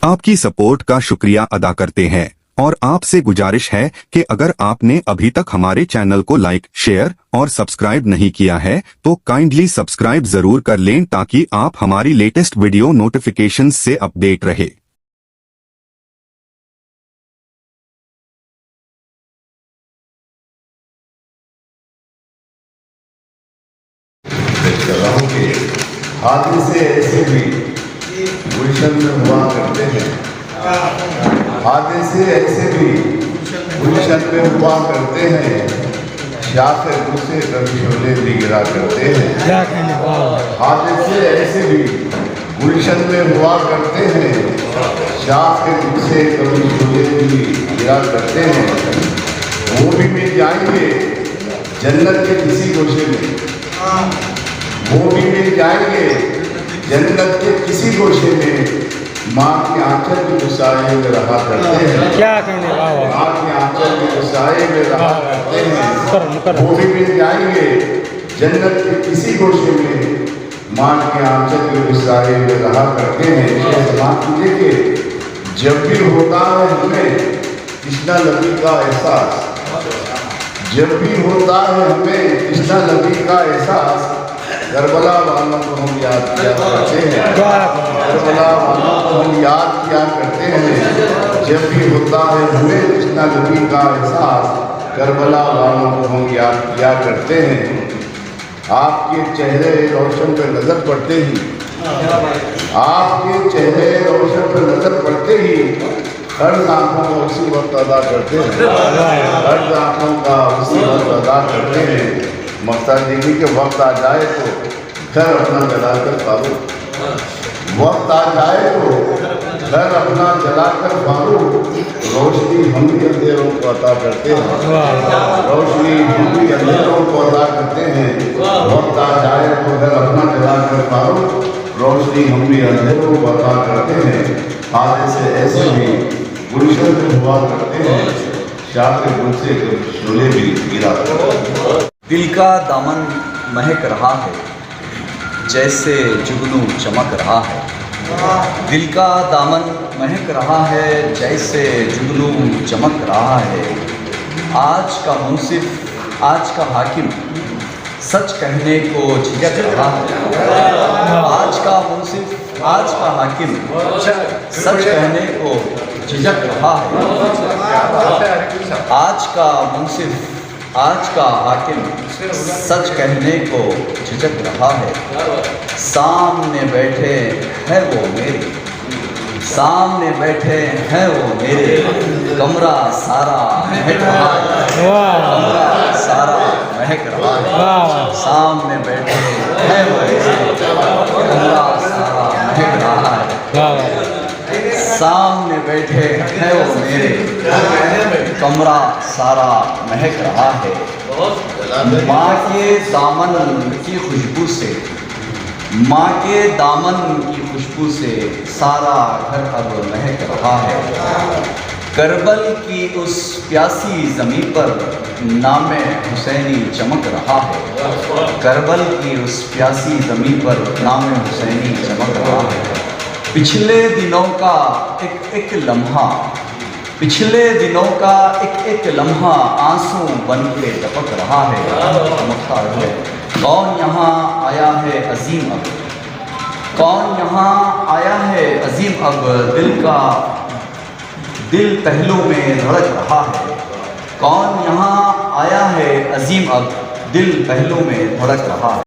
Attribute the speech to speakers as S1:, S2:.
S1: आपकी सपोर्ट का शुक्रिया अदा करते हैं और आपसे गुजारिश है कि अगर आपने अभी तक हमारे चैनल को लाइक, शेयर और सब्सक्राइब नहीं किया है तो काइंडली सब्सक्राइब जरूर कर लें ताकि आप हमारी लेटेस्ट वीडियो नोटिफिकेशंस से अपडेट रहे।
S2: हादसे ऐसे भी गुलशन में हुआ करते हैं, हादसे ऐसे भी गुलशन में हुआ करते हैं, शाख गुल से कभी शोले भी गिरा करते हैं। हादसे ऐसे भी गुलशन में हुआ करते हैं, शाख गुल से कभी शोले भी गिरा करते हैं। वो भी मिल जाएंगे जन्नत के किसी गोशे में, वो भी मिल जाएंगे जन्नत के किसी गोशे में, माँ के आंचल के गुस्साए में रहा करते हैं।
S3: क्या कहने
S2: माँ के आंचल के गुस्साए में रहा करते हैं। वो भी मिल जाएंगे जन्नत के किसी गोशे में, माँ के आंचल के गुस्साए में रहा करते हैं। समाज कीजिए कि जब भी होता है हमें कृष्णा नबी का एहसास, जब भी होता है हमें कृष्णा नबी का एहसास, करबला वालों को हम याद किया करते हैं, करबला वालों को हम याद किया करते हैं। जब भी होता है हमें कृष्णा नबी का एहसास, करबला वालों को हम याद किया करते हैं। आपके चेहरे रोशन पर नजर पड़ते ही, आपके चेहरे रोशन पर नजर पड़ते ही हर आँखों का उसी वक्त अदा करते हैं, हर आँखों का उसी वक्त अदा करते हैं। मक्ता देवी के वक्त आ जाए तो घर अपना जलाकर फारू, वक्त आ जाए तो घर अपना जलाकर फारू, रोशनी हम भी अंधेरों को अता करते हैं, रोशनी हम भी अंधेरों को अता करते हैं। वक्त आ जाए तो घर अपना जलाकर फारू, रोशनी हम भी अंधेरों को अता करते हैं। हादसे ऐसे भी गुलशन में हुआ करते हैं, शाख गुल से शोले भी गिरा करते हैं।
S4: दिल का दामन महक रहा है जैसे जुगनू चमक रहा है, दिल का दामन महक रहा है जैसे जुगनू चमक रहा है। आज का मुंसिफ, आज का हाकिम सच कहने को झिझक रहा है, आज का मुंसिफ, आज का हाकिम सच कहने को झिझक रहा है। आज का मुंसिफ, आज का हाकिम सच कहने को झिझक रहा है। सामने बैठे हैं वो मेरे, सामने बैठे हैं वो मेरे, कमरा सारा महक रहा है, कमरा सारा महक रहा है। सामने बैठे हैं वो मेरे, कमरा सारा महक रहा है। सामने बैठे हैं वो मेरे, कमरा सारा महक रहा है। माँ के दामन की खुशबू से, माँ के दामन की खुशबू से सारा घर अब महक रहा है। करबल की उस प्यासी ज़मीं पर नामे हुसैनी चमक रहा है, करबल की उस प्यासी ज़मीं पर नामे हुसैनी चमक रहा है। पिछले दिनों का एक एक लम्हा, पिछले दिनों का एक एक लम्हा आंसू बन के टपक रहा है, चमकता है। कौन यहाँ आया है अजीम अब, कौन यहाँ आया है अजीम अब, दिल पहलू में धड़क रहा है। कौन यहाँ आया है अजीम अब, दिल पहलू में धड़क रहा है।